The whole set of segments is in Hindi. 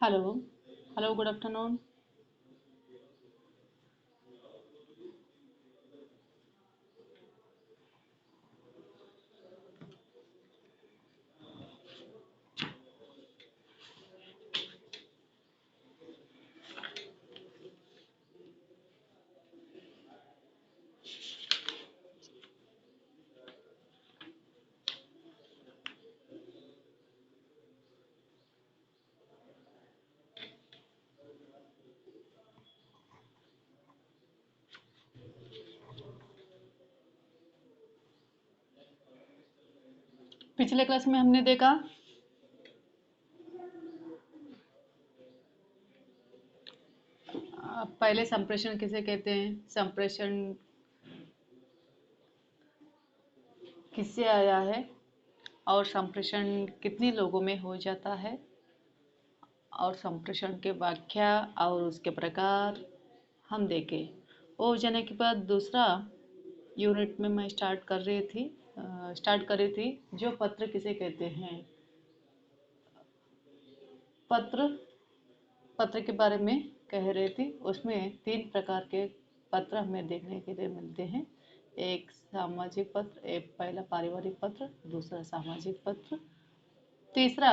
Hello, hello, good afternoon. पिछले क्लास में हमने देखा पहले संप्रेषण किसे कहते हैं, संप्रेषण किससे आया है और संप्रेषण कितने लोगों में हो जाता है और संप्रेषण के व्याख्या और उसके प्रकार हम देखे। वो जाने के बाद दूसरा यूनिट में मैं स्टार्ट कर रही थी जो पत्र किसे कहते हैं। पत्र पत्र के बारे में कह रही थी। उसमें तीन प्रकार के पत्र हमें देखने के लिए मिलते हैं। एक सामाजिक पत्र, एक पहला पारिवारिक पत्र, दूसरा सामाजिक पत्र, तीसरा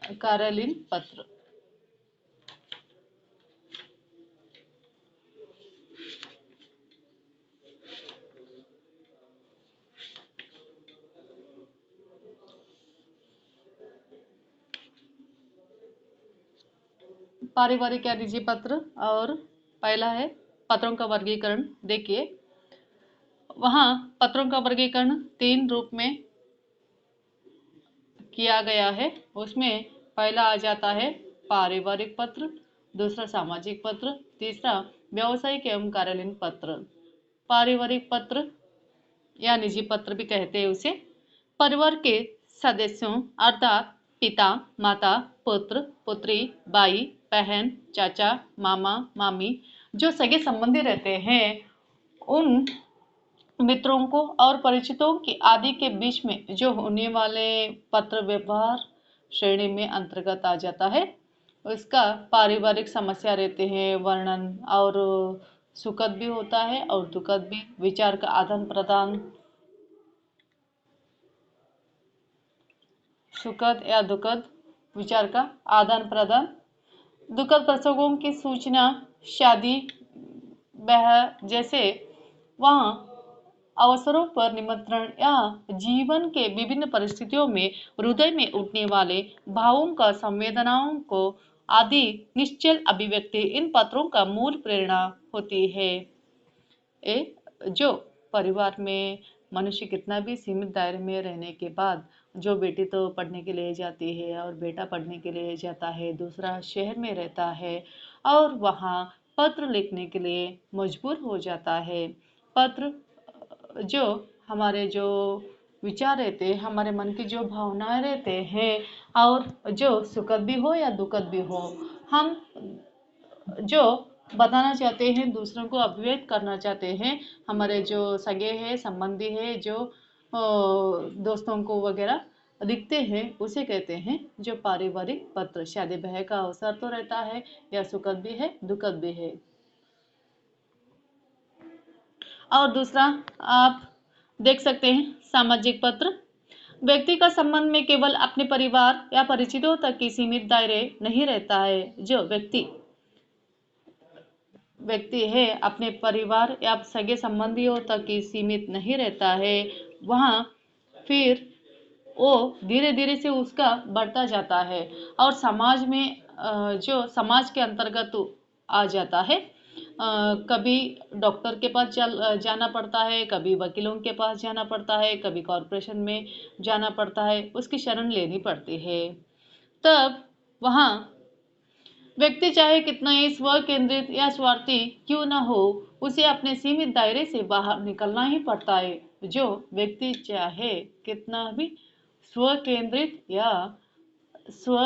कार्यालयीन पत्र। पारिवारिक या निजी पत्र और पहला है पत्रों का वर्गीकरण। देखिए वहाँ पत्रों का वर्गीकरण तीन रूप में किया गया है। उसमें पहला आ जाता है पारिवारिक पत्र, दूसरा सामाजिक पत्र, तीसरा व्यावसायिक एवं कार्यालयीन पत्र। पारिवारिक पत्र या निजी पत्र भी कहते हैं उसे। परिवार के सदस्यों अर्थात पिता, माता, पुत्र, पुत्री, भाई, बहन, चाचा, मामा, मामी जो सगे संबंधी रहते हैं उन मित्रों को और परिचितों की आदि के बीच में जो होने वाले पत्र व्यवहार श्रेणी में अंतर्गत आ जाता है। उसका पारिवारिक समस्या रहते हैं वर्णन और सुखद भी होता है और दुखद भी। विचार का आदान प्रदान, सुखद या दुखद विचार का आदान प्रदान, दुखद प्रसंगों की सूचना, शादी ब्याह जैसे वहाँ अवसरों पर निमंत्रण या जीवन के विभिन्न परिस्थितियों में हृदय में उठने वाले भावों का संवेदनाओं को आदि निश्चल अभिव्यक्ति इन पत्रों का मूल प्रेरणा होती है। जो परिवार में मनुष्य कितना भी सीमित दायरे में रहने के बाद जो बेटी तो पढ़ने के लिए जाती है और बेटा पढ़ने के लिए जाता है, दूसरा शहर में रहता है और वहाँ पत्र लिखने के लिए मजबूर हो जाता है। पत्र जो हमारे जो विचार रहते हैं, हमारे मन की जो भावनाएं रहते हैं और जो सुखद भी हो या दुखद भी हो, हम जो बताना चाहते हैं, दूसरों को अभिव्यक्त करना चाहते हैं, हमारे जो सगे हैं, संबंधी है, जो दोस्तों को वगैरह दिखते हैं, उसे कहते हैं जो पारिवारिक पत्र। शादी ब्याह का अवसर तो रहता है या सुखद भी है दुखद भी है। और दूसरा आप देख सकते हैं सामाजिक पत्र। व्यक्ति का संबंध में केवल अपने परिवार या परिचितों तक ही सीमित दायरे नहीं रहता है। जो व्यक्ति है अपने परिवार या सगे संबंधियों तक ही सीमित नहीं रहता है, वहाँ फिर वो धीरे धीरे से उसका बढ़ता जाता है और समाज में जो समाज के अंतर्गत आ जाता है। कभी डॉक्टर के पास जाना पड़ता है, कभी वकीलों के पास जाना पड़ता है, कभी कॉरपोरेशन में जाना पड़ता है, उसकी शरण लेनी पड़ती है। तब वहाँ व्यक्ति चाहे कितना ही स्व केंद्रित या स्वार्थी क्यों न हो, उसे अपने सीमित दायरे से बाहर निकलना ही पड़ता है। जो व्यक्ति चाहे कितना भी स्व केंद्रित या स्व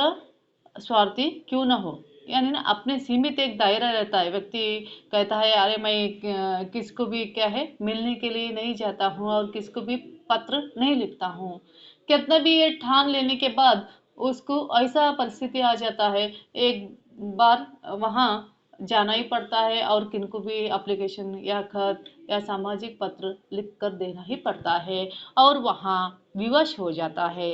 स्वार्थी क्यों ना हो, यानी ना अपने सीमित एक दायरा रहता है। व्यक्ति कहता है अरे मैं किसको भी क्या है मिलने के लिए नहीं जाता हूँ और किसको भी पत्र नहीं लिखता हूँ। कितना भी ये ठान लेने के बाद उसको ऐसा परिस्थिति आ जाता है, एक बार वहाँ जाना ही पड़ता है और किनको भी एप्लीकेशन या खत या सामाजिक पत्र लिख कर देना ही पड़ता है और वहाँ विवश हो जाता है।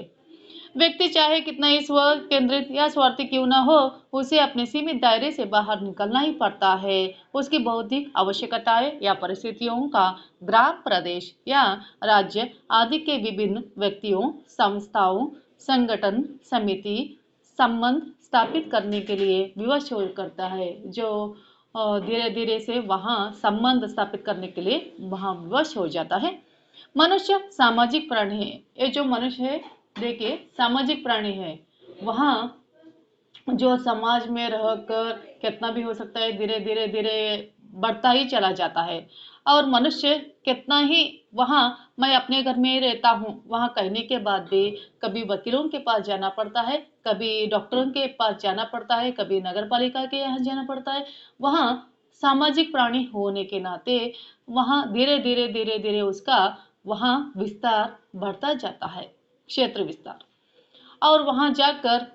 व्यक्ति चाहे कितना ही स्व केंद्रित या स्वार्थी क्यों न हो, उसे अपने सीमित दायरे से बाहर निकलना ही पड़ता है। उसकी बौद्धिक आवश्यकताएं या परिस्थितियों का ग्राम, प्रदेश या राज्य आदि के विभिन्न व्यक्तियों, संस्थाओं, संगठन, समिति संबंध स्थापित करने के लिए विवश हो करता है, जो धीरे धीरे से वहाँ संबंध स्थापित करने के लिए वहाँ विवश हो जाता है। मनुष्य सामाजिक प्राणी है। ये जो मनुष्य है, देखिए, सामाजिक प्राणी है। वहाँ जो समाज में रहकर कितना भी हो सकता है, धीरे धीरे धीरे बढ़ता ही चला जाता है। और मनुष्य कितना ही वहाँ, मैं अपने घर में ही रहता हूँ, वहाँ कहने के बाद भी कभी वकीलों के पास जाना पड़ता है, कभी डॉक्टरों के पास जाना पड़ता है, कभी नगर पालिका के यहाँ जाना पड़ता है। वहाँ सामाजिक प्राणी होने के नाते वहाँ धीरे धीरे धीरे धीरे उसका वहाँ विस्तार बढ़ता जाता है, क्षेत्र विस्तार। और वहाँ जाकर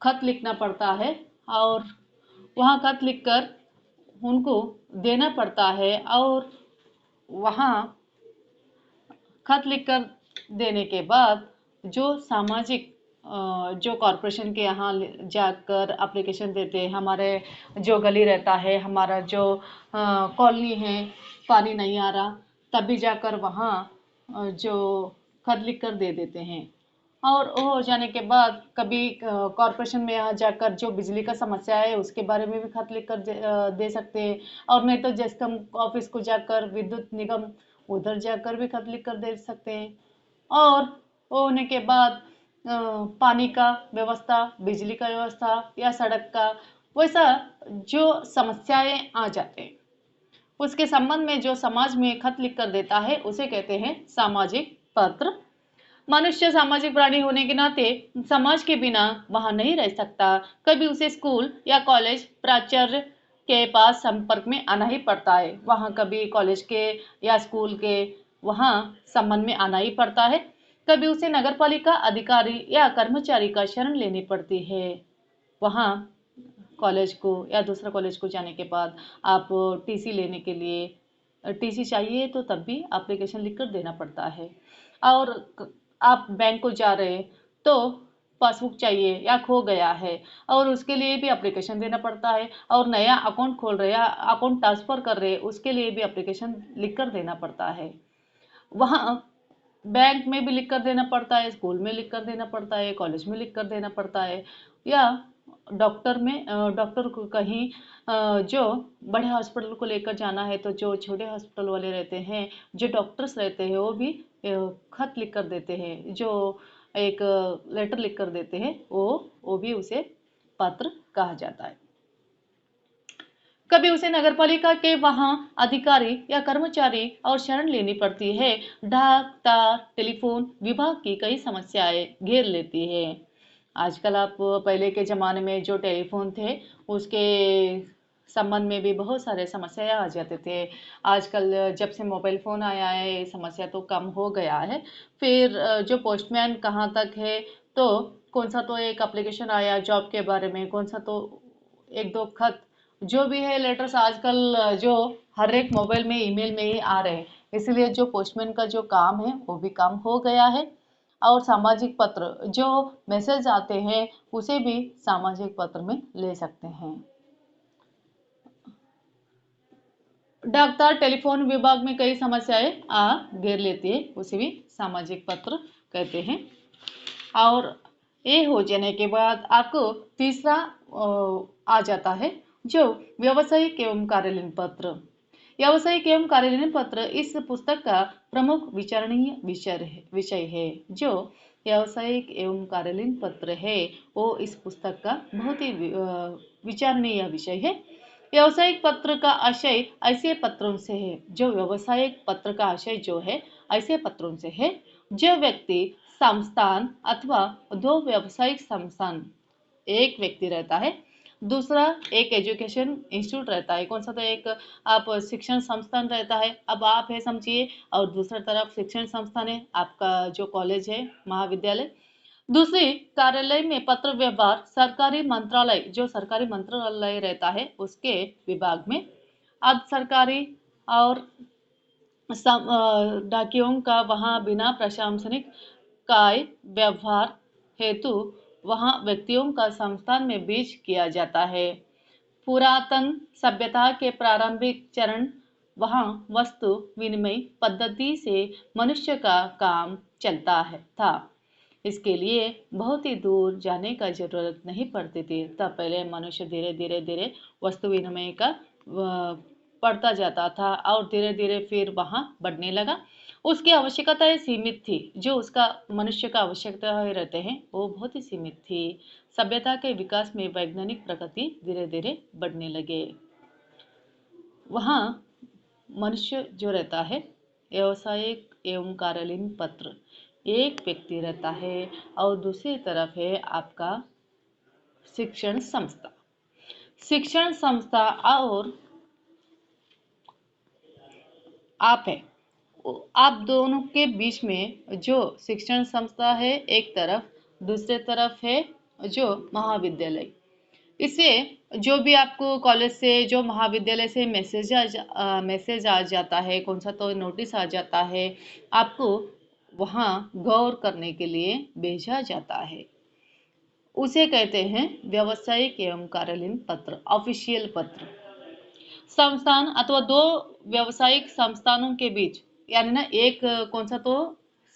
खत लिखना पड़ता है और वहाँ खत लिखकर उनको देना पड़ता है और वहाँ खत लिखकर देने के बाद जो सामाजिक जो कॉरपोरेशन के यहाँ जाकर एप्लीकेशन देते हैं, हमारे जो गली रहता है, हमारा जो कॉलोनी है, पानी नहीं आ रहा, तभी जाकर वहाँ जो खत लिख कर दे देते हैं। और वो हो जाने के बाद कभी कॉरपोरेशन में यहाँ जाकर जो बिजली का समस्या है उसके बारे में भी खत लिख कर दे सकते हैं। और नहीं तो जेस्कॉम ऑफिस को जाकर, विद्युत निगम, उधर जाकर भी खत लिख कर दे सकते हैं। और वो होने के बाद पानी का व्यवस्था, बिजली का व्यवस्था या सड़क का वैसा जो समस्याएं आ जाते हैं, उसके संबंध में जो समाज में खत लिख कर देता है उसे कहते हैं सामाजिक पत्र। मनुष्य सामाजिक प्राणी होने के नाते समाज के बिना वहां नहीं रह सकता। कभी उसे स्कूल या कॉलेज प्राचार्य के पास संपर्क में आना ही पड़ता है। वहां कभी कॉलेज के या स्कूल के वहां संबंध में आना ही पड़ता है। कभी उसे नगर पालिका अधिकारी या कर्मचारी का शरण लेनी पड़ती है। वहां कॉलेज को या दूसरा कॉलेज को जाने के बाद आप टीसी लेने के लिए, टीसी चाहिए तो तब भी एप्लीकेशन लिखकर देना पड़ता है। और आप बैंक को जा रहे तो पासबुक चाहिए या खो गया है और उसके लिए भी एप्लीकेशन देना पड़ता है। और नया अकाउंट खोल रहे या अकाउंट ट्रांसफर कर रहे उसके लिए भी एप्लीकेशन लिखकर देना पड़ता है। वहाँ बैंक में भी लिख कर देना पड़ता है, स्कूल में लिख कर देना पड़ता है, कॉलेज में लिख कर देना पड़ता है, या डॉक्टर को कहीं जो बड़े हॉस्पिटल को लेकर जाना है तो जो छोटे हॉस्पिटल वाले रहते हैं, जो डॉक्टर्स रहते हैं, वो भी खत लिख कर देते हैं, जो एक लेटर लिख कर देते हैं, वो भी उसे पत्र कहा जाता है। कभी उसे नगरपालिका के वहां अधिकारी या कर्मचारी और शरण लेनी पड़ती है। डाक, तार, टेलीफोन विभाग की कई समस्याएं घेर लेती है। आजकल आप, पहले के ज़माने में जो टेलीफोन थे उसके संबंध में भी बहुत सारे समस्याएं आ जाते थे। आजकल जब से मोबाइल फ़ोन आया है ये समस्या तो कम हो गया है। फिर जो पोस्टमैन कहाँ तक है, तो कौन सा तो एक एप्लीकेशन आया जॉब के बारे में, कौन सा तो एक दो खत, जो भी है लेटर्स आजकल जो हर एक मोबाइल में, ईमेल में ही आ रहे हैं, इसलिए जो पोस्टमैन का जो काम है वो भी काम हो गया है। और सामाजिक पत्र जो मैसेज आते हैं उसे भी सामाजिक पत्र में ले सकते हैं। डाकतार, टेलीफोन विभाग में कई समस्याएं घेर लेती है, उसे भी सामाजिक पत्र कहते हैं। और ये हो जाने के बाद आपको तीसरा आ जाता है जो व्यावसायिक एवं कार्यालयीन पत्र। व्यावसायिक एवं कार्यालयीन पत्र इस पुस्तक का प्रमुख विचारणीय विषय है। जो व्यावसायिक एवं कार्यालयीन पत्र है वो इस पुस्तक का बहुत ही विचारणीय विषय है। व्यावसायिक पत्र का आशय ऐसे पत्रों से है, जो व्यावसायिक पत्र का आशय जो है ऐसे पत्रों से है जो व्यक्ति, संस्थान अथवा दो व्यावसायिक संस्थान, एक व्यक्ति रहता है, दूसरा एक एजुकेशन इंस्टीट्यूट रहता है, कौन सा तो एक आप शिक्षण संस्थान रहता है, अब आप है समझिए, और दूसरा तरफ शिक्षण संस्थान है आपका जो कॉलेज है, महाविद्यालय, दूसरी, कार्यालय में पत्र व्यवहार सरकारी मंत्रालय, जो सरकारी मंत्रालय रहता है उसके विभाग में, अर्ध सरकारी और डाकियों का वहाँ बिना प्रशासनिक काय व्यवहार हेतु वहाँ व्यक्तियों का संस्थान में बीच किया जाता है। पुरातन सभ्यता के प्रारंभिक चरण वहाँ वस्तु विनिमय पद्धति से मनुष्य का काम चलता है था। इसके लिए बहुत ही दूर जाने का जरूरत नहीं पड़ती थी। तब पहले मनुष्य धीरे धीरे धीरे वस्तु विनिमय का बढ़ता जाता था और धीरे धीरे फिर वहाँ बढ़ने लगा। उसकी आवश्यकताएं सीमित थी, जो उसका मनुष्य का आवश्यकताएं रहते हैं वो बहुत ही सीमित थी। सभ्यता के विकास में वैज्ञानिक प्रगति धीरे धीरे बढ़ने लगे। वहाँ मनुष्य जो रहता है, व्यावसायिक एवं कार्यालयीन पत्र, एक व्यक्ति रहता है और दूसरी तरफ है आपका शिक्षण संस्था। शिक्षण संस्था और आप है, आप दोनों के बीच में जो शिक्षण संस्था है एक तरफ, दूसरे तरफ है जो महाविद्यालय। इससे जो भी आपको कॉलेज से, जो महाविद्यालय से मैसेज आ जाता है, कौन सा तो नोटिस आ जाता है, आपको वहाँ गौर करने के लिए भेजा जाता है। उसे कहते हैं व्यावसायिक एवं कार्यालयीन पत्र, ऑफिशियल पत्र। संस्थान अथवा दो व्यावसायिक संस्थानों के बीच, यानी ना एक कौन सा तो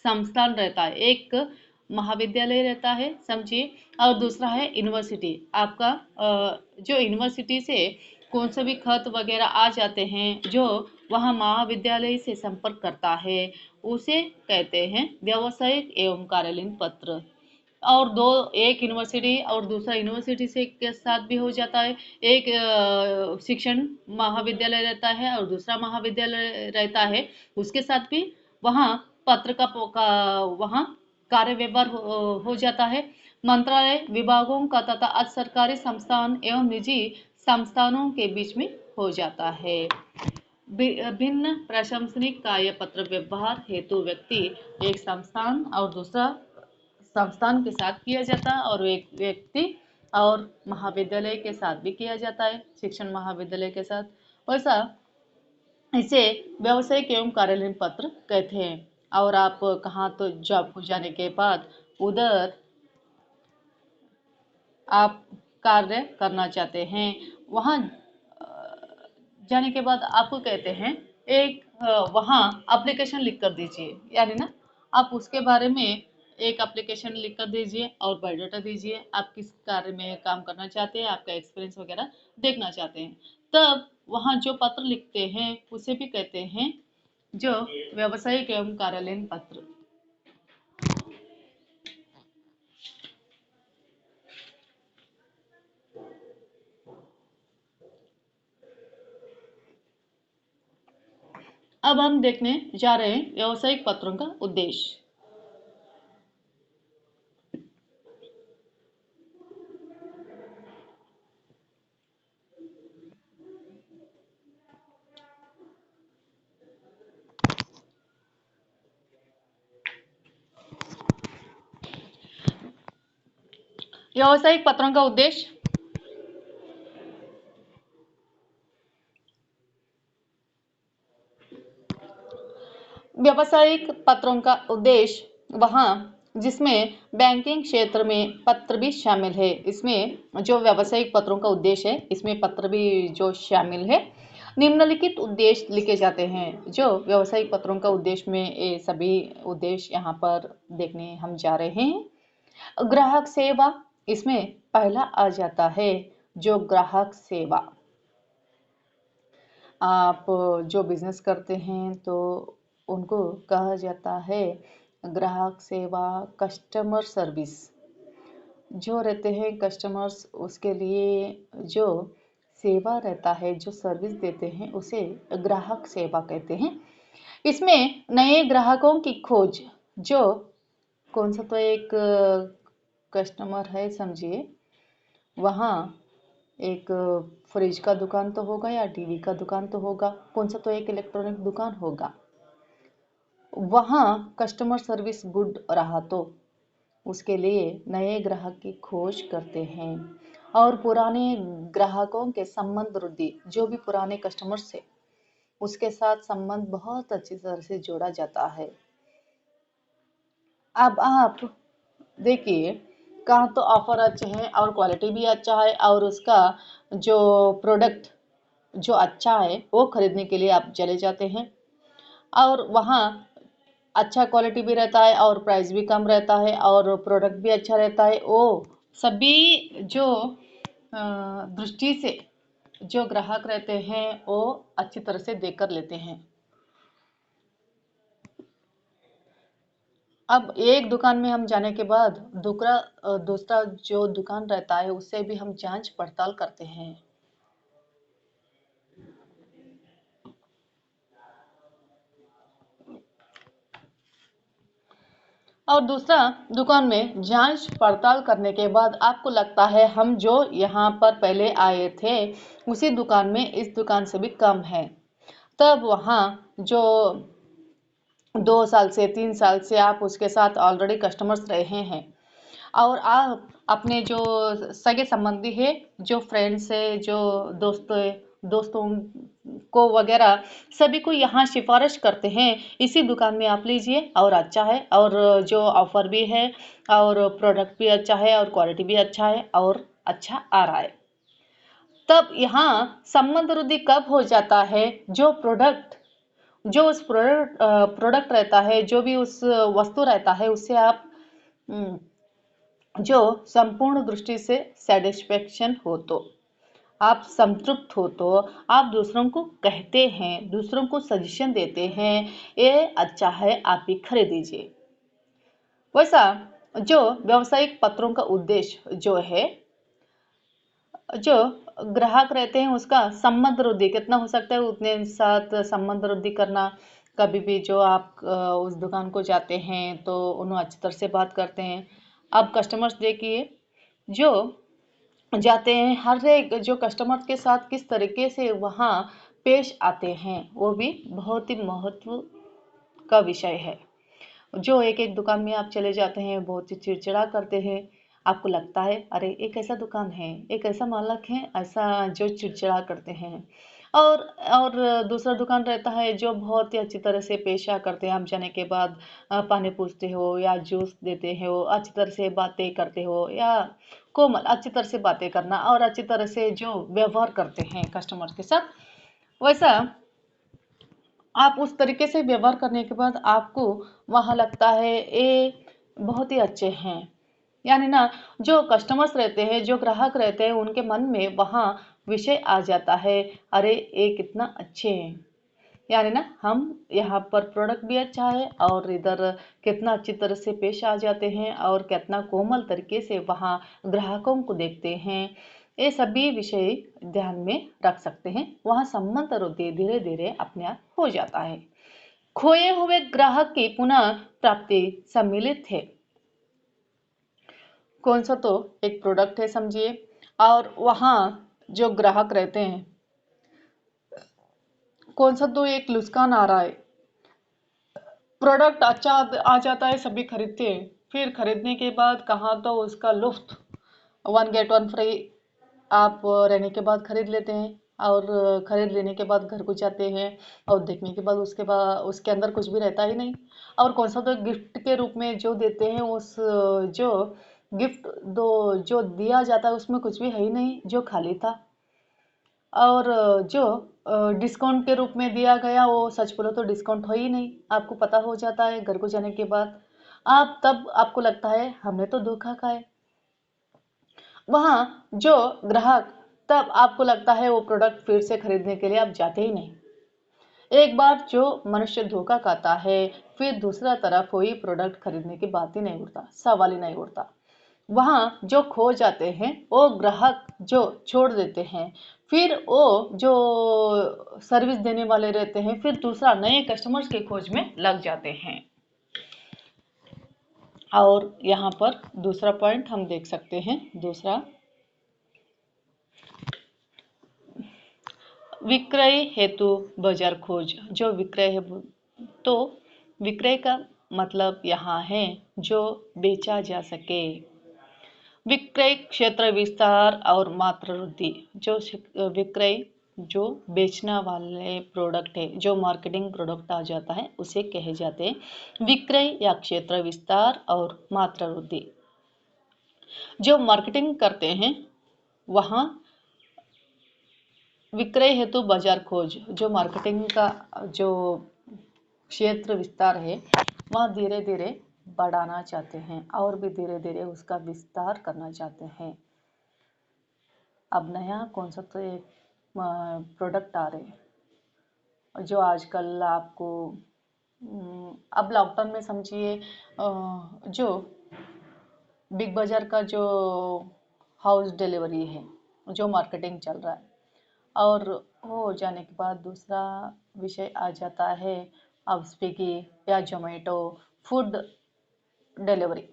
संस्थान रहता है, एक महाविद्यालय रहता है समझिए, और दूसरा है यूनिवर्सिटी। आपका जो यूनिवर्सिटी से कौन सा भी खत वगैरह आ जाते हैं जो वहाँ महाविद्यालय से संपर्क करता है, उसे कहते हैं व्यावसायिक एवं कार्यालयीन पत्र। और दो, एक यूनिवर्सिटी और दूसरा यूनिवर्सिटी से के साथ भी हो जाता है, एक शिक्षण महाविद्यालय रहता है और दूसरा महाविद्यालय रहता है, उसके साथ भी वहाँ पत्र का वहाँ कार्य व्यवहार हो जाता है। मंत्रालय, विभागों का तथा अर्ध सरकारी संस्थान एवं निजी संस्थानों के बीच में हो जाता है। भिन्न प्रशासनिक कार्य पत्र व्यवहार हेतु व्यक्ति एक संस्थान और दूसरा संस्थान के साथ किया जाता है, और एक व्यक्ति और महाविद्यालय के साथ भी किया जाता है, शिक्षण महाविद्यालय के साथ। वैसा इसे व्यावसायिक एवं कार्यालयीन पत्र कहते हैं। और आप कहाँ तो जॉब को जाने के बाद उधर आप कार्य करना चाहते हैं, वहाँ जाने के बाद आपको कहते हैं एक वहाँ एप्लीकेशन लिख कर दीजिए, यानी ना आप उसके बारे में एक एप्लीकेशन लिख कर दीजिए और बायोडाटा दीजिए, आप किस कार्य में काम करना चाहते हैं, आपका एक्सपीरियंस वगैरह देखना चाहते हैं। तब वहाँ जो पत्र लिखते हैं उसे भी कहते हैं जो व्यावसायिक एवं कार्यालयीन पत्र। अब हम देखने जा रहे हैं व्यावसायिक पत्रों का उद्देश्य। व्यावसायिक पत्रों का उद्देश्य, व्यावसायिक पत्रों का उद्देश्य वहाँ जिसमें बैंकिंग क्षेत्र में पत्र भी शामिल है। इसमें जो व्यावसायिक पत्रों का उद्देश्य है, इसमें पत्र भी जो शामिल है। निम्नलिखित उद्देश्य लिखे जाते हैं जो व्यावसायिक पत्रों का उद्देश्य में, ये सभी उद्देश्य यहाँ पर देखने हम जा रहे हैं। ग्राहक सेवा, इसमें पहला आ जाता है जो ग्राहक सेवा। आप जो बिजनेस करते हैं तो उनको कहा जाता है ग्राहक सेवा, कस्टमर सर्विस। जो रहते हैं कस्टमर्स, उसके लिए जो सेवा रहता है, जो सर्विस देते हैं, उसे ग्राहक सेवा कहते हैं। इसमें नए ग्राहकों की खोज, जो कौन सा तो एक कस्टमर है समझिए, वहाँ एक फ्रिज का दुकान तो होगा या टीवी का दुकान तो होगा, कौन सा तो एक इलेक्ट्रॉनिक दुकान होगा, वहाँ कस्टमर सर्विस गुड रहा तो उसके लिए नए ग्राहक की खोज करते हैं और पुराने ग्राहकों के संबंध वृद्धि, जो भी पुराने कस्टमर्स है उसके साथ संबंध बहुत अच्छी तरह से जोड़ा जाता है। अब आप देखिए, कहाँ तो ऑफर अच्छे हैं और क्वालिटी भी अच्छा है और उसका जो प्रोडक्ट जो अच्छा है वो खरीदने के लिए आप चले जाते हैं और वहाँ अच्छा क्वालिटी भी रहता है और प्राइस भी कम रहता है और प्रोडक्ट भी अच्छा रहता है। वो सभी जो दृष्टि से जो ग्राहक रहते हैं वो अच्छी तरह से देखकर लेते हैं। अब एक दुकान में हम जाने के बाद दूसरा जो दुकान रहता है उससे भी हम जांच पड़ताल करते हैं। और दूसरा दुकान में जांच पड़ताल करने के बाद आपको लगता है हम जो यहाँ पर पहले आए थे उसी दुकान में इस दुकान से भी कम है, तब वहाँ जो 2 साल से 3 साल से आप उसके साथ ऑलरेडी कस्टमर्स रहे हैं और आप अपने जो सगे संबंधी है, जो फ्रेंड्स है, जो दोस्तों को वगैरह सभी को यहाँ सिफारिश करते हैं इसी दुकान में आप लीजिए और अच्छा है और जो ऑफर भी है और प्रोडक्ट भी अच्छा है और क्वालिटी भी अच्छा है और अच्छा आ रहा है। तब यहाँ संबंध वृद्धि कब हो जाता है, जो उस प्रोडक्ट रहता है, जो भी उस वस्तु रहता है उससे आप जो संपूर्ण दृष्टि से सेटिस्फेक्शन हो, तो आप संतृप्त हो, तो आप दूसरों को कहते हैं, दूसरों को सजेशन देते हैं ये अच्छा है आप भी खरीदीजिए। वैसा जो व्यावसायिक पत्रों का उद्देश्य जो है, जो ग्राहक रहते हैं उसका संबंध वृद्धि कितना हो सकता है उतने साथ संबंध वृद्धि करना। कभी भी जो आप उस दुकान को जाते हैं तो उन्हें अच्छी तरह से बात करते हैं। अब कस्टमर्स देखिए, जो जाते हैं हर एक जो कस्टमर के साथ किस तरीके से वहाँ पेश आते हैं वो भी बहुत ही महत्व का विषय है। जो एक एक दुकान में आप चले जाते हैं बहुत ही चिड़चिड़ा करते हैं, आपको लगता है अरे एक ऐसा दुकान है, एक ऐसा मालक है ऐसा जो चिड़चिड़ा करते हैं। और दूसरा दुकान रहता है जो बहुत ही अच्छी तरह से पेशा करते हैं, आप जाने के बाद पानी पूछते हो या जूस देते हो, अच्छी तरह से बातें करते हो या कोमल अच्छी तरह से बातें करना और अच्छी तरह से जो व्यवहार करते हैं कस्टमर के साथ, वैसा आप उस तरीके से व्यवहार करने के बाद आपको वहाँ लगता है ये बहुत ही अच्छे हैं। यानी ना जो कस्टमर्स रहते हैं, जो ग्राहक रहते हैं उनके मन में वहाँ विषय आ जाता है, अरे ये कितना अच्छे हैं। यानी ना हम यहाँ पर प्रोडक्ट भी अच्छा है और इधर कितना अच्छी तरह से पेश आ जाते हैं और कितना कोमल तरीके से वहाँ ग्राहकों को देखते हैं। ये सभी विषय ध्यान में रख सकते हैं, वहाँ संबंध वृद्धि धीरे धीरे अपने आप हो जाता है। खोए हुए ग्राहक की पुनः प्राप्ति सम्मिलित है। कौन सा, तो एक प्रोडक्ट है समझिए और वहाँ जो ग्राहक रहते हैं, कौन सा तो एक नुकसान आ रहा है, प्रोडक्ट अच्छा आ जाता है सभी खरीदते हैं, फिर खरीदने के बाद कहाँ तो उसका लुफ्त 1 गेट 1 फ्री आप रहने के बाद खरीद लेते हैं और खरीद लेने के बाद घर को जाते हैं और देखने के बाद उसके अंदर कुछ भी रहता ही नहीं। और कौन सा तो गिफ्ट के रूप में जो देते हैं उस जो गिफ्ट दो जो दिया जाता है उसमें कुछ भी है ही नहीं, जो खाली था। और जो डिस्काउंट के रूप में दिया गया वो सच बोलो तो डिस्काउंट हो ही नहीं, आपको पता हो जाता है घर को जाने के बाद। आप तब आपको लगता है हमने तो धोखा खाए। वहाँ जो ग्राहक, तब आपको लगता है वो प्रोडक्ट फिर से खरीदने के लिए आप जाते ही नहीं। एक बार जो मनुष्य धोखा खाता है फिर दूसरा तरफ कोई प्रोडक्ट खरीदने की बात ही नहीं उठता, सवाल ही नहीं उठता। वहाँ जो खो जाते हैं वो ग्राहक जो छोड़ देते हैं, फिर वो जो सर्विस देने वाले रहते हैं फिर दूसरा नए कस्टमर्स की खोज में लग जाते हैं। और यहाँ पर दूसरा पॉइंट हम देख सकते हैं, दूसरा विक्रय हेतु बाजार खोज। जो विक्रय है तो विक्रय का मतलब यहाँ है जो बेचा जा सके। विक्रय क्षेत्र विस्तार और मात्रा वृद्धि। जो विक्रय जो बेचने वाले प्रोडक्ट है, जो मार्केटिंग प्रोडक्ट आ जाता है, उसे कहे जाते हैं विक्रय या क्षेत्र विस्तार और मात्रा वृद्धि। जो मार्केटिंग करते हैं वहाँ विक्रय हेतु बाजार खोज। जो मार्केटिंग का जो क्षेत्र विस्तार है वहाँ धीरे धीरे बढ़ाना चाहते हैं और भी धीरे धीरे उसका विस्तार करना चाहते हैं। अब नया कौन सा तो एक प्रोडक्ट आ रहे हैं जो आजकल आपको अब लॉकडाउन में समझिए जो बिग बाजार का जो हाउस डिलीवरी है, जो मार्केटिंग चल रहा है, और हो जाने के बाद दूसरा विषय आ जाता है अब स्विगी या जोमेटो फूड डिलीवरी।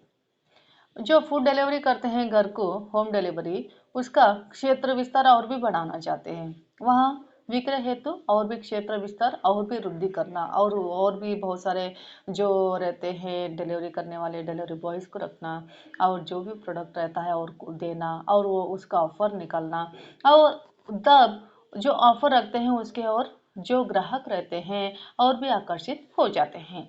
जो फूड डिलीवरी करते हैं घर को, होम डिलीवरी, उसका क्षेत्र विस्तार और भी बढ़ाना चाहते हैं। वहाँ विक्रय हेतु और भी क्षेत्र विस्तार और भी वृद्धि करना और भी बहुत सारे जो रहते हैं डिलीवरी करने वाले डिलीवरी बॉयज़ को रखना और जो भी प्रोडक्ट रहता है और देना और वो उसका ऑफर निकालना और तब जो ऑफर रखते हैं उसके और जो ग्राहक रहते हैं और भी आकर्षित हो जाते हैं।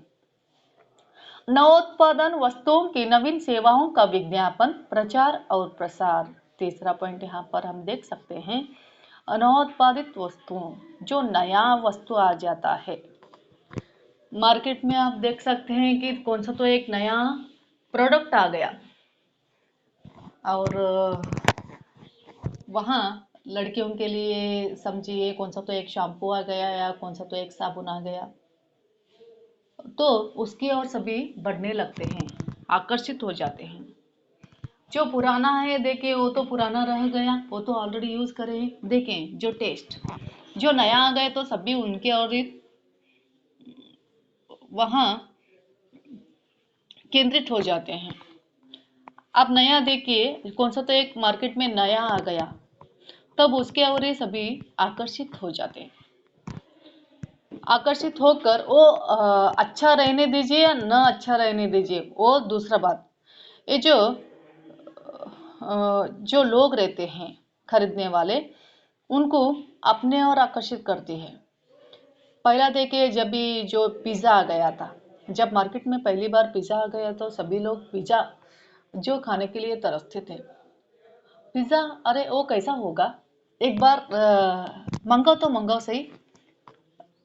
नवोत्पादन वस्तुओं की नवीन सेवाओं का विज्ञापन, प्रचार और प्रसार। तीसरा पॉइंट यहाँ पर हम देख सकते हैं नवोत्पादित वस्तुओं, जो नया वस्तु आ जाता है मार्केट में। आप देख सकते हैं कि कौन सा तो एक नया प्रोडक्ट आ गया और वहाँ लड़कियों के लिए समझिए कौन सा तो एक शैम्पू आ गया या कौन सा तो एक साबुन आ गया, तो उसकी ओर सभी बढ़ने लगते हैं, आकर्षित हो जाते हैं। जो पुराना है देखिए वो तो पुराना रह गया, वो तो ऑलरेडी यूज करे हैं। देखें जो टेस्ट, जो नया आ गए तो सभी उनके और वहाँ केंद्रित हो जाते हैं। अब नया देखिए कौन सा तो एक मार्केट में नया आ गया, तब उसके और ये सभी आकर्षित हो जाते हैं। आकर्षित होकर वो अच्छा रहने दीजिए या न अच्छा रहने दीजिए वो दूसरा बात। ये जो लोग रहते हैं खरीदने वाले, उनको अपने ओर आकर्षित करती है। पहला देखिए जब भी जो पिज़्ज़ा आ गया था, जब मार्केट में पहली बार पिज़्ज़ा आ गया तो सभी लोग पिज़्ज़ा जो खाने के लिए तरसते थे। पिज़्ज़ा, अरे वो कैसा होगा, एक बार मंगाओ तो मंगाओ सही,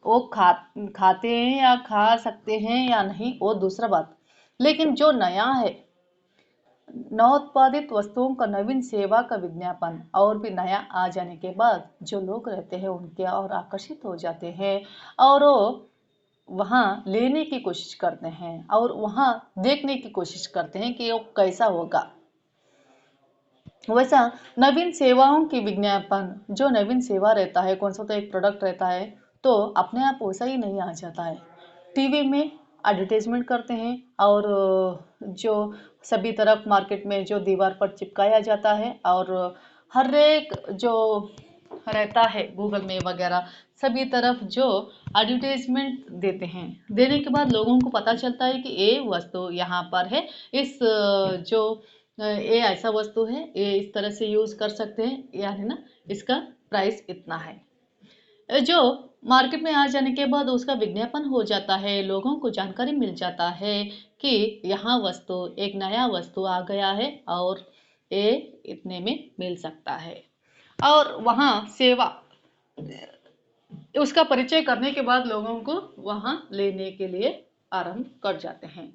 वो खाते हैं या खा सकते हैं या नहीं वो दूसरा बात। लेकिन जो नया है, नवोत्पादित वस्तुओं का नवीन सेवा का विज्ञापन और भी नया आ जाने के बाद जो लोग रहते हैं उनके और आकर्षित हो जाते हैं और वो वहाँ लेने की कोशिश करते हैं और वहाँ देखने की कोशिश करते हैं कि वो कैसा होगा। वैसा नवीन सेवाओं की विज्ञापन, जो नवीन सेवा रहता है, कौन सा तो एक प्रोडक्ट रहता है, तो अपने आप वैसा ही नहीं आ जाता है। टीवी में एडवर्टाइजमेंट करते हैं और जो सभी तरफ मार्केट में जो दीवार पर चिपकाया जाता है और हर एक जो रहता है गूगल में वगैरह सभी तरफ जो एडवर्टाइजमेंट देते हैं, देने के बाद लोगों को पता चलता है कि ये वस्तु यहाँ पर है, इस जो ये ऐसा वस्तु है, ये इस तरह से यूज कर सकते हैं, यानी ना इसका प्राइस इतना है। जो मार्केट में आ जाने के बाद उसका विज्ञापन हो जाता है, लोगों को जानकारी मिल जाता है कि यहाँ वस्तु एक नया वस्तु आ गया है और ये इतने में मिल सकता है और वहाँ सेवा उसका परिचय करने के बाद लोगों को वहाँ लेने के लिए आरंभ कर जाते हैं,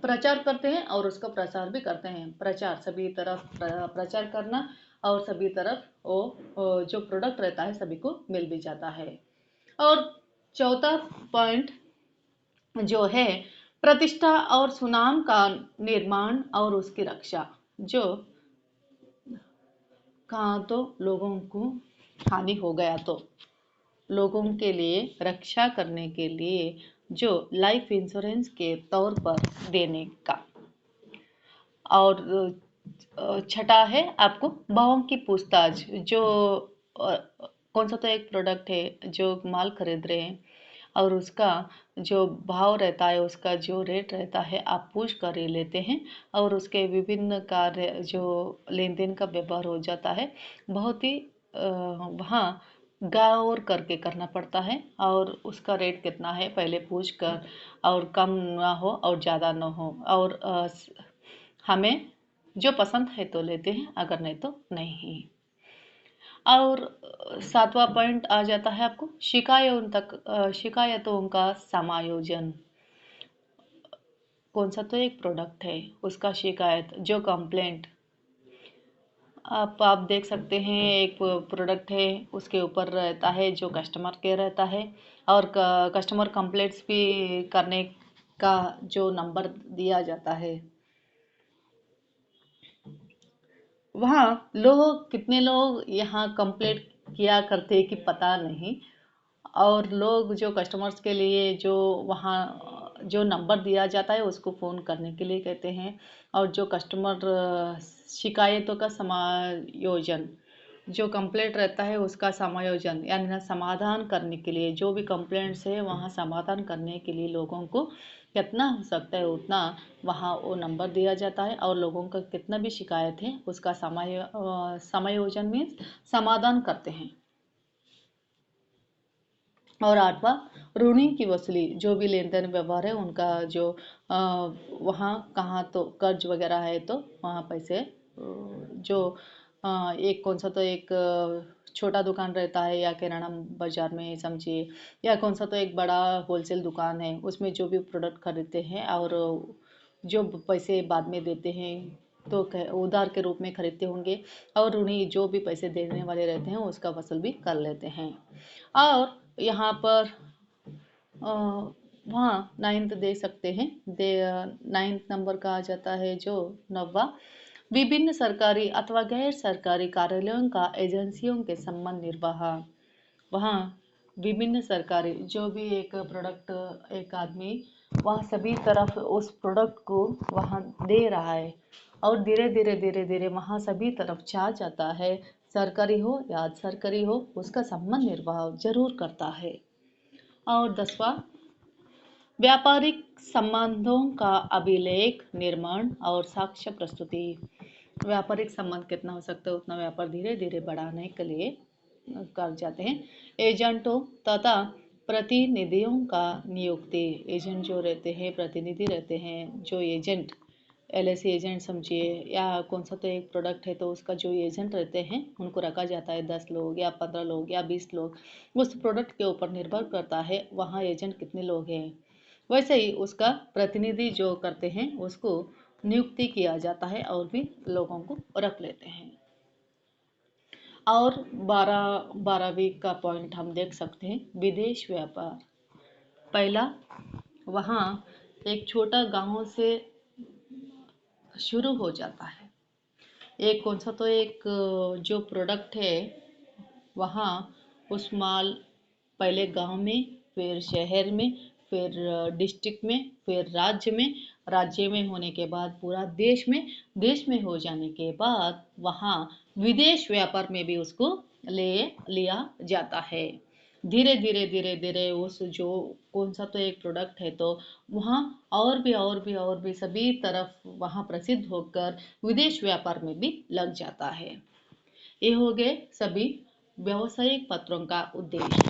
प्रचार करते हैं और उसका प्रसार भी करते हैं। प्रचार सभी तरफ प्रचार करना और सभी तरफ वो जो प्रोडक्ट रहता है सभी को मिल भी जाता है। और चौथा पॉइंट जो है प्रतिष्ठा और सुनाम का निर्माण और उसकी रक्षा। जो कहाँ तो लोगों को हानि हो गया तो लोगों के लिए रक्षा करने के लिए जो लाइफ इंश्योरेंस के तौर पर देने का। और छठा है आपको भावों की पूछताछ। जो कौन सा तो एक प्रोडक्ट है जो माल खरीद रहे हैं और उसका जो भाव रहता है, उसका जो रेट रहता है, आप पूछ कर ही लेते हैं और उसके विभिन्न कार्य जो लेन देन का व्यवहार हो जाता है, बहुत ही वहाँ गौर करके करना पड़ता है। और उसका रेट कितना है पहले पूछ कर, और कम ना हो और ज़्यादा ना हो, और हमें जो पसंद है तो लेते हैं, अगर नहीं तो नहीं। और सातवां पॉइंट आ जाता है आपको शिकायतों का समायोजन। कौन सा तो एक प्रोडक्ट है, उसका शिकायत जो कंप्लेंट आप देख सकते हैं, एक प्रोडक्ट है उसके ऊपर रहता है जो कस्टमर केयर रहता है, और कस्टमर कंप्लेंट्स भी करने का जो नंबर दिया जाता है। वहाँ लोग कितने लोग यहाँ कंप्लेंट किया करते कि पता नहीं, और लोग जो कस्टमर्स के लिए जो वहाँ जो नंबर दिया जाता है उसको फ़ोन करने के लिए कहते हैं। और जो कस्टमर शिकायतों का समायोजन, जो कंप्लेंट रहता है उसका समायोजन यानी ना समाधान करने के लिए, जो भी कंप्लेंट्स है वहाँ समाधान करने के लिए लोगों को कितना हो सकता है उतना वहाँ वो नंबर दिया जाता है, और लोगों का कितना भी शिकायत है उसका समायोजन मीन्स समाधान करते हैं। और आठवां, ऋणी की वसूली, जो भी लेन देन व्यवहार है उनका जो वहाँ कहाँ तो कर्ज वगैरह है तो वहाँ पैसे जो एक कौन सा तो एक छोटा दुकान रहता है या किराना बाजार में समझिए, या कौन सा तो एक बड़ा होलसेल दुकान है, उसमें जो भी प्रोडक्ट खरीदते हैं और जो पैसे बाद में देते हैं तो उधार के रूप में खरीदते होंगे, और ऋणी जो भी पैसे देने वाले रहते हैं उसका वसूल भी कर लेते हैं। और यहाँ पर वहाँ नाइन्थ देख सकते हैं, नाइन्थ नंबर का आ जाता है जो नौवा, विभिन्न सरकारी अथवा गैर सरकारी कार्यालयों का एजेंसियों के संबंध निर्वाह। वहाँ विभिन्न सरकारी जो भी एक प्रोडक्ट एक आदमी वहाँ सभी तरफ उस प्रोडक्ट को वहाँ दे रहा है, और धीरे धीरे धीरे धीरे वहाँ सभी तरफ छा जाता है, सरकारी हो या सरकारी हो उसका संबंध निर्वाह जरूर करता है। और 10वां, व्यापारिक संबंधों का अभिलेख निर्माण और साक्ष्य प्रस्तुति। व्यापारिक संबंध कितना हो सकता है उतना व्यापार धीरे धीरे बढ़ाने के लिए कर जाते हैं। एजेंटों तथा प्रतिनिधियों का नियुक्ति, एजेंट जो रहते हैं प्रतिनिधि रहते हैं, जो एजेंट एलआईसी एजेंट समझिए, या कौन सा तो एक प्रोडक्ट है तो उसका जो एजेंट रहते हैं उनको रखा जाता है, 10 लोग या 15 लोग या 20 लोग, उस प्रोडक्ट के ऊपर निर्भर करता है वहाँ एजेंट कितने लोग हैं। वैसे ही उसका प्रतिनिधि जो करते हैं उसको नियुक्ति किया जाता है और भी लोगों को रख लेते हैं। और 12वीं का पॉइंट हम देख सकते हैं, विदेश व्यापार। पहला, वहाँ एक छोटा गांव से शुरू हो जाता है, एक कौन सा तो एक जो प्रोडक्ट है वहाँ उस माल पहले गांव में, फिर शहर में, फिर डिस्ट्रिक्ट में, फिर राज्य में होने के बाद पूरा देश में हो जाने के बाद वहाँ विदेश व्यापार में भी उसको ले लिया जाता है। धीरे धीरे धीरे धीरे उस जो कौन सा तो एक प्रोडक्ट है तो वहाँ और भी सभी तरफ वहाँ प्रसिद्ध होकर विदेश व्यापार में भी लग जाता है। ये हो गए सभी व्यावसायिक पत्रों का उद्देश्य।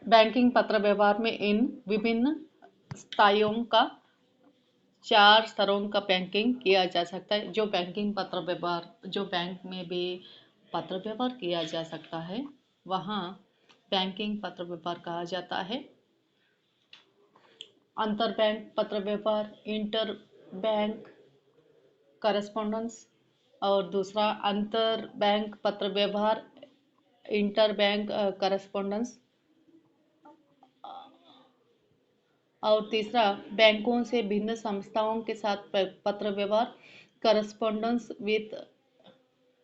बैंकिंग पत्र व्यवहार में इन विभिन्न स्थाइयों का 4 स्तरों का बैंकिंग किया जा सकता है। जो बैंकिंग पत्र व्यवहार जो बैंक में भी पत्र व्यवहार किया जा सकता है वहाँ बैंकिंग पत्र व्यवहार कहा जाता है। अंतर बैंक पत्र व्यवहार, इंटर बैंक करस्पॉन्डेंस, और दूसरा अंतर बैंक पत्र व्यवहार, इंटर बैंक करस्पॉन्डेंस, और तीसरा बैंकों से भिन्न संस्थाओं के साथ पत्र व्यवहार, correspondence with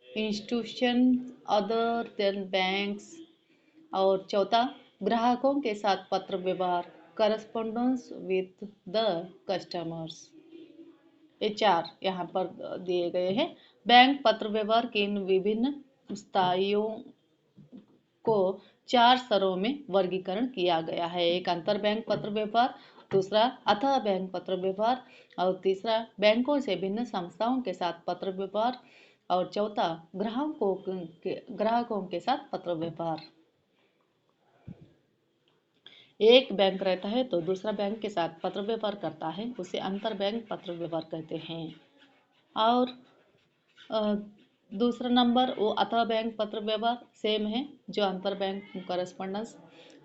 institution other than banks, और चौथा ग्राहकों के साथ पत्र व्यवहार, करस्पॉन्डेंस विथ द कस्टमर्स। ये 4 यहाँ पर दिए गए हैं। बैंक पत्र व्यवहार के इन विभिन्न स्थाइयों को 4 स्तरों में वर्गीकरण किया गया है। एक अंतर बैंक पत्र व्यवहार, दूसरा अतः बैंक पत्र व्यवहार, और तीसरा बैंकों से भिन्न संस्थाओं के साथ पत्र व्यवहार, और चौथा ग्राहकों के साथ पत्र व्यवहार। एक बैंक रहता है तो दूसरा बैंक के साथ पत्र व्यवहार करता है, उसे अंतर बैंक पत्र व्यवहार कहते हैं। और दूसरा नंबर वो अतः बैंक पत्र व्यवहार सेम है जो अंतर बैंक करस्पॉन्डेंस।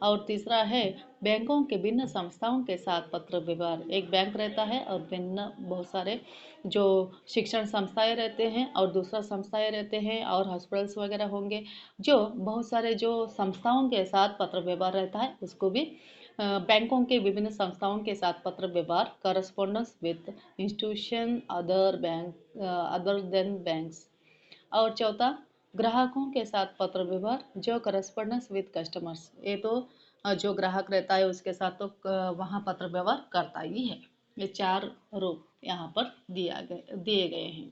और तीसरा है बैंकों के भिन्न संस्थाओं के साथ पत्र व्यवहार। एक बैंक रहता है और भिन्न बहुत सारे जो शिक्षण संस्थाएं रहते हैं और दूसरा संस्थाएं रहते हैं और हॉस्पिटल्स वगैरह होंगे, जो बहुत सारे जो संस्थाओं के साथ पत्र व्यवहार रहता है उसको भी बैंकों के विभिन्न संस्थाओं के साथ पत्र व्यवहार, correspondence with institution other than banks. और चौथा ग्राहकों के साथ पत्र व्यवहार, जो करस्पॉन्डेंस विद कस्टमर्स। ये तो जो ग्राहक रहता है उसके साथ तो वहाँ पत्र व्यवहार करता ही है। ये 4 रूप यहाँ पर दिए गए हैं।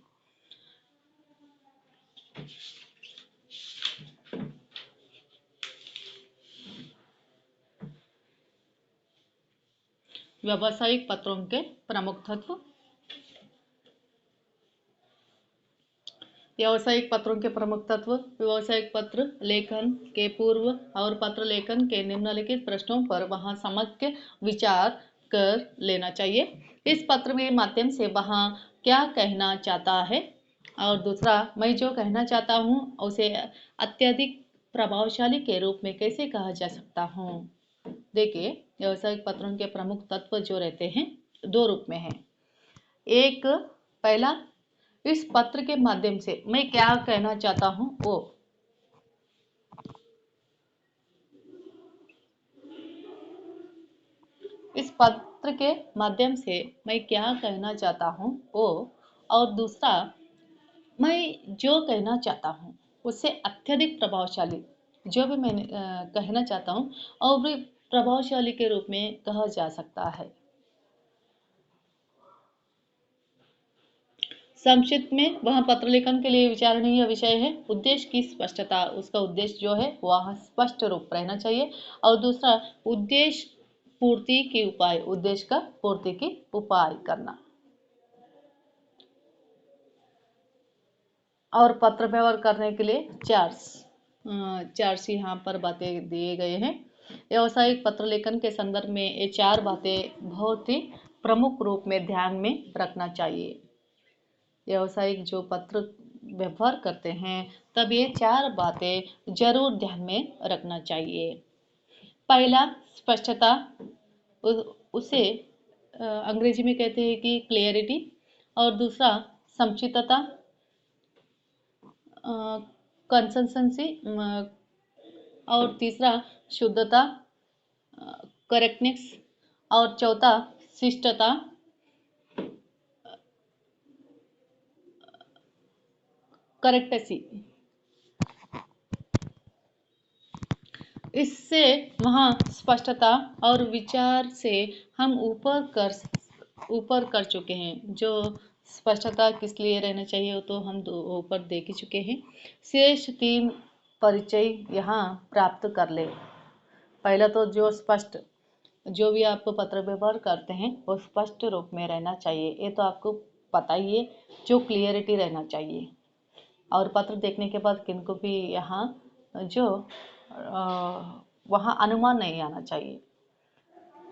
व्यावसायिक पत्रों के प्रमुख तत्व। व्यावसायिक पत्रों के प्रमुख तत्व। व्यावसायिक पत्र लेखन के पूर्व और पत्र लेखन के निम्नलिखित प्रश्नों पर वहाँ समग्र विचार कर लेना चाहिए। इस पत्र के माध्यम से वहाँ क्या कहना चाहता है, और दूसरा मैं जो कहना चाहता हूँ उसे अत्यधिक प्रभावशाली के रूप में कैसे कहा जा सकता हूँ। देखिए, व्यावसायिक पत्रों के प्रमुख तत्व जो रहते हैं 2 रूप में हैं। एक, पहला, इस पत्र के माध्यम से मैं क्या कहना चाहता हूं वो। इस पत्र के माध्यम से मैं क्या कहना चाहता हूं वो। और दूसरा, मैं जो कहना चाहता हूं उससे अत्यधिक प्रभावशाली, जो भी मैं कहना चाहता हूं और भी प्रभावशाली के रूप में कहा जा सकता है। संक्षिप्त में वह पत्र लेखन के लिए विचारणीय विषय है। उद्देश्य की स्पष्टता, उसका उद्देश्य जो है वह स्पष्ट रूप रहना चाहिए। और दूसरा, उद्देश्य पूर्ति के उपाय, उद्देश्य का पूर्ति के उपाय करना। और पत्र व्यवहार करने के लिए 4 यहाँ पर बातें दिए गए हैं। व्यावसायिक पत्र लेखन के संदर्भ में ये 4 बातें बहुत ही प्रमुख रूप में ध्यान में रखना चाहिए। व्यावसायिक जो पत्र व्यवहार करते हैं तब ये 4 बातें जरूर ध्यान में रखना चाहिए। पहला, स्पष्टता, उसे अंग्रेजी में कहते हैं कि क्लियरिटी। और दूसरा, संक्षिप्तता, कंसिस्टेंसी। और तीसरा, शुद्धता, करेक्टनेस। और चौथा, शिष्टता, करेक्टेसी। इससे वहाँ स्पष्टता और विचार से हम ऊपर कर चुके हैं। जो स्पष्टता किस लिए रहना चाहिए वो तो हम ऊपर देख ही चुके हैं। शेष 3 परिचय यहाँ प्राप्त कर ले। पहला तो जो भी आप पत्र व्यवहार करते हैं वो स्पष्ट रूप में रहना चाहिए, ये तो आपको पता ही है। जो क्लियरिटी रहना चाहिए, और पत्र देखने के बाद किनको भी यहाँ जो वहाँ अनुमान नहीं आना चाहिए,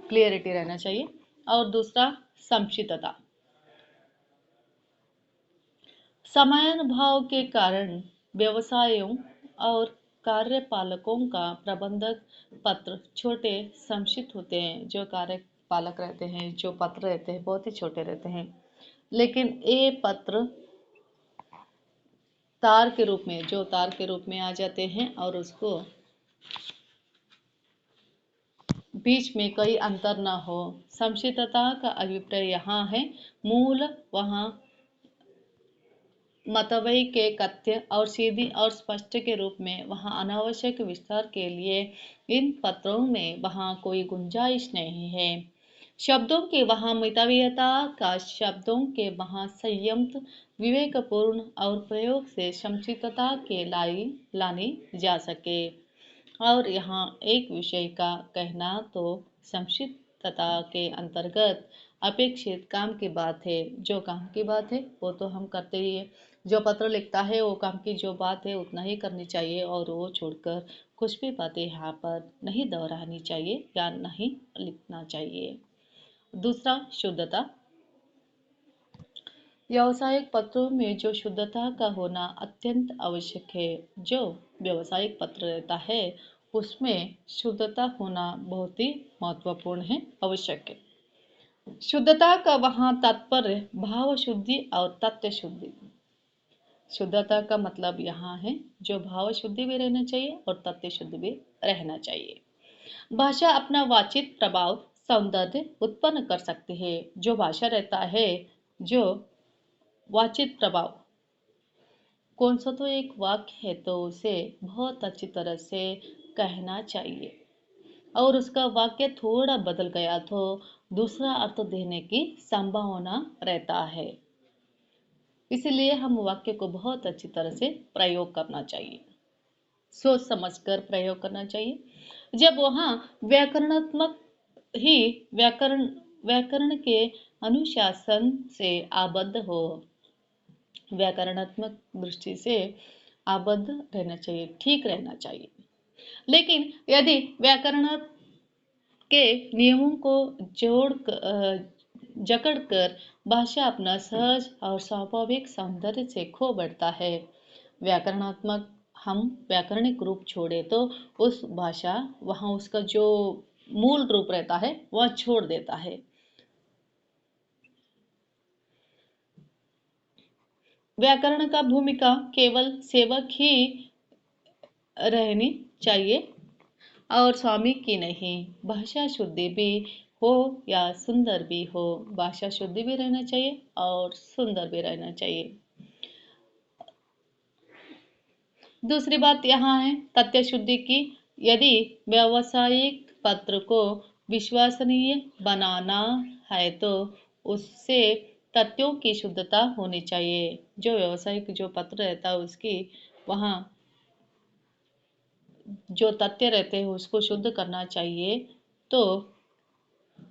क्लियरिटी रहना चाहिए। और दूसरा, संक्षिप्तता। समयानुभाव के कारण व्यवसायों और कार्यपालकों का प्रबंधक पत्र छोटे संक्षिप्त होते हैं। जो कार्यपालक रहते हैं, जो पत्र रहते हैं बहुत ही छोटे रहते हैं, लेकिन ये पत्र तार के रूप में आ जाते हैं और उसको बीच में कोई अंतर न हो। संक्षिप्तता का अभिप्राय यहाँ है मूल वहाँ मतवई के कथ्य और सीधी और स्पष्ट के रूप में वहाँ अनावश्यक विस्तार के लिए इन पत्रों में वहाँ कोई गुंजाइश नहीं है। शब्दों की वहाँ मितव्ययता का शब्दों के वहाँ संयम विवेकपूर्ण और प्रयोग से संक्षिप्तता के लानी जा सके। और यहाँ एक विषय का कहना तो संक्षिप्तता के अंतर्गत अपेक्षित काम की बात है। जो काम की बात है वो तो हम करते ही है। जो पत्र लिखता है वो काम की जो बात है उतना ही करनी चाहिए और वो छोड़कर कुछ भी बातें यहाँ पर नहीं दोहरानी चाहिए या नहीं लिखना चाहिए। दूसरा, शुद्धता। व्यावसायिक पत्रों में जो शुद्धता का होना अत्यंत आवश्यक है। जो व्यावसायिक पत्र रहता है उसमें शुद्धता होना बहुत ही महत्वपूर्ण है, आवश्यक है। शुद्धता का वहाँ तात्पर्य भाव शुद्धि और तथ्य शुद्धि। शुद्धता का मतलब यहाँ है जो भाव शुद्धि भी रहना चाहिए और तथ्य शुद्धि भी रहना चाहिए। भाषा अपना वाचिक प्रभाव सौंदर्य उत्पन्न कर सकती है। जो भाषा रहता है, जो वाचिक प्रभाव, कौन सा तो एक वाक्य है तो उसे बहुत अच्छी तरह से कहना चाहिए और उसका वाक्य थोड़ा बदल गया तो दूसरा अर्थ देने की संभावना रहता है। इसलिए हम वाक्य को बहुत अच्छी तरह से प्रयोग करना चाहिए, सोच समझकर प्रयोग करना चाहिए। जब वहाँ व्याकरणात्मक ही व्याकरण के अनुशासन से आबद्ध हो, व्याकरणात्मक दृष्टि से आबद्ध रहना चाहिए, ठीक रहना चाहिए। लेकिन यदि व्याकरण के नियमों को जकड़ कर भाषा अपना सहज और स्वाभाविक सौंदर्य से खो बैठता है, व्याकरणात्मक हम व्याकरणिक रूप छोड़े तो उस भाषा वहाँ उसका जो मूल रूप रहता है वह छोड़ देता है। व्याकरण का भूमिका केवल सेवक ही रहनी चाहिए और स्वामी की नहीं। भाषा शुद्धि भी हो या सुंदर भी हो, भाषा शुद्धि भी रहना चाहिए और सुंदर भी रहना चाहिए। दूसरी बात यहाँ है तथ्य शुद्धि की। यदि व्यावसायिक पत्र को विश्वसनीय बनाना है तो उससे तथ्यों की शुद्धता होनी चाहिए। जो व्यावसायिक जो पत्र रहता है उसकी वहाँ जो तथ्य रहते हैं उसको शुद्ध करना चाहिए, तो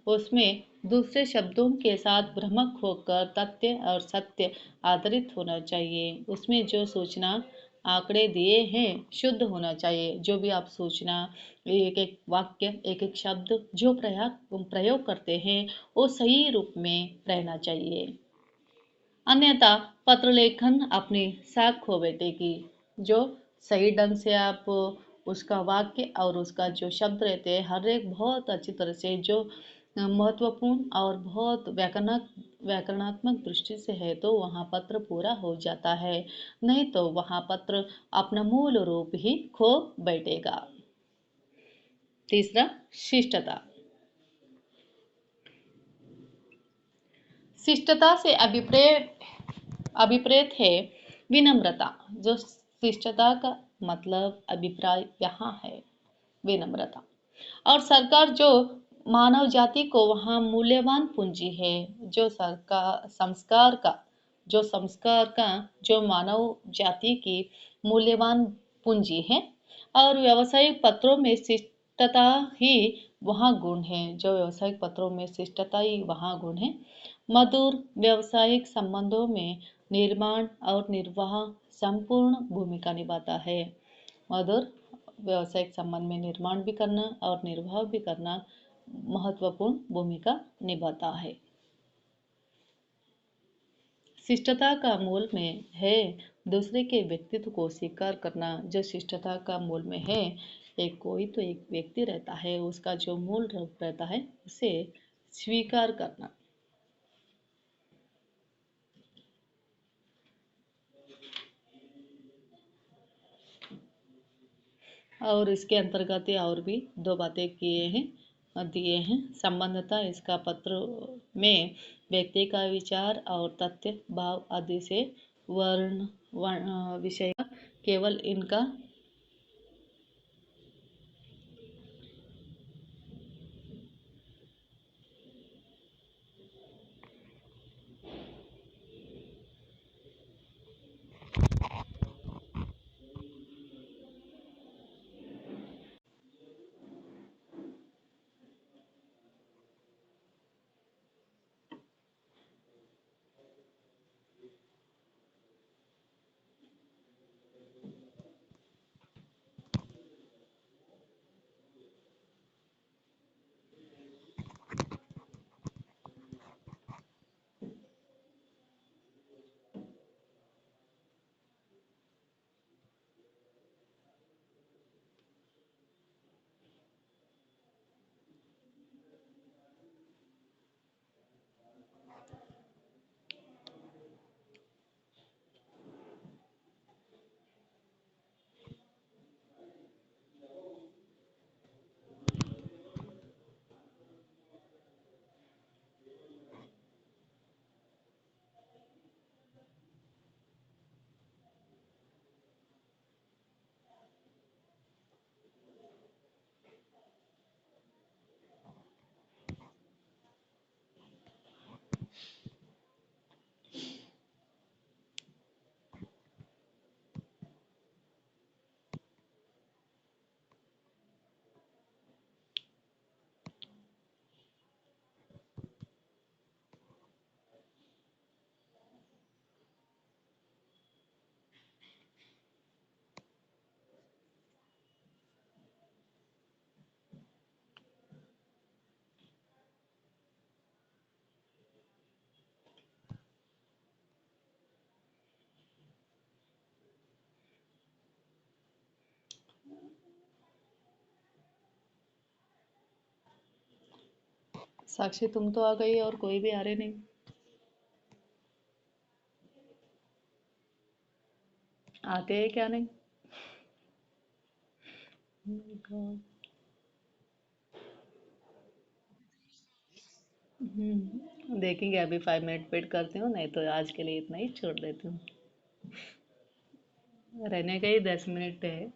उसमें दूसरे शब्दों के साथ भ्रमक होकर तथ्य और सत्य आधारित होना चाहिए। उसमें जो सूचना आंकड़े दिए हैं शुद्ध होना चाहिए। जो भी आप सूचना, एक एक वाक्य, एक एक शब्द जो प्रयोग करते हैं वो सही रूप में रहना चाहिए। अन्यथा पत्र लेखन अपनी साख खो बैठेगी। जो सही ढंग से आप उसका वाक्य और उसका जो शब्द रहते हैं हर एक बहुत अच्छी तरह से जो महत्वपूर्ण और बहुत व्याकरणात्मक दृष्टि से है तो वहाँ पत्र पूरा हो जाता है, नहीं तो वहाँ पत्र अपना मूल रूप ही खो बैठेगा। तीसरा, शिष्टता। शिष्टता से अभिप्रेत है विनम्रता। जो शिष्टता का मतलब अभिप्राय यहाँ है विनम्रता। और सरकार जो मानव जाति को वहाँ मूल्यवान पूंजी है, जो सरकार संस्कार का जो मानव जाति की मूल्यवान पूंजी है। और व्यावसायिक पत्रों में शिष्टता ही वहाँ गुण है। जो व्यावसायिक पत्रों में शिष्टता ही वहाँ गुण है। मधुर व्यावसायिक संबंधों में निर्माण और निर्वाह संपूर्ण भूमिका निभाता है। मधुर व्यावसायिक संबंध में निर्माण भी करना और निर्वाह भी करना महत्वपूर्ण भूमिका निभाता है। शिष्टता का मूल में है दूसरे के व्यक्तित्व को स्वीकार करना। जो शिष्टता का मूल में है, एक कोई तो एक व्यक्ति रहता है उसका जो मूल रूप रहता है उसे स्वीकार करना। और इसके अंतर्गत और भी दो बातें दिए हैं। संबंधता इसका पत्र में व्यक्ति का विचार और तथ्य भाव आदि से विषय केवल इनका साक्षी तुम तो आ गई और कोई भी आ रहे नहीं। आते हैं क्या नहीं। देखेंगे, अभी 5 मिनट वेट करती हूँ, नहीं तो आज के लिए इतना ही छोड़ देती हूँ। रहने का ही 10 मिनट है।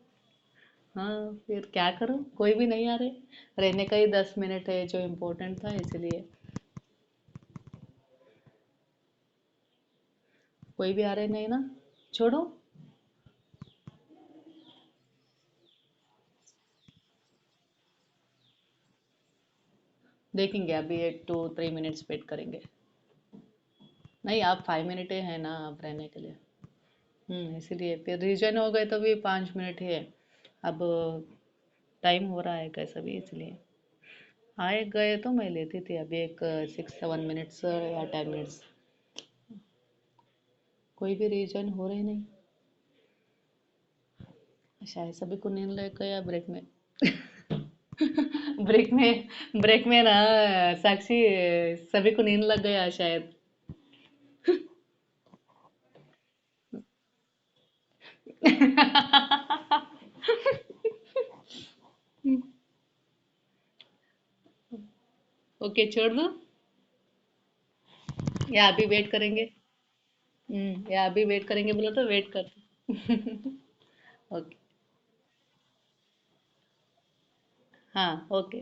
हाँ फिर क्या करूँ, कोई भी नहीं आ रहे। रहने का ही 10 मिनट है जो इम्पोर्टेंट था, इसलिए। कोई भी आ रहे नहीं ना, छोड़ो। देखेंगे, अभी 8 to 3 मिनट्स वेट करेंगे। नहीं, आप 5 मिनट है ना आप रहने के लिए। इसीलिए फिर रिजन हो गए तो भी 5 मिनट है। अब टाइम हो रहा है कैसा भी, इसलिए आए गए तो मैं लेती थी। अभी एक 6 7 मिनट्स या 10 मिनट्स। कोई भी रीजन हो रहे नहीं। शायद सभी को नींद लग गया ब्रेक में। ब्रेक में ना साक्षी, सभी को नींद लग गया शायद। ओके, छोड़ दो या अभी वेट करेंगे। या अभी वेट करेंगे बोलो तो वेट कर। ओके। हाँ ओके।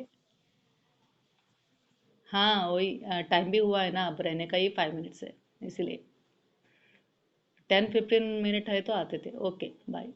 हाँ वही, टाइम भी हुआ है ना, अब रहने का ही 5 मिनट्स है, इसीलिए 10 15 मिनट है तो आते थे। Okay bye.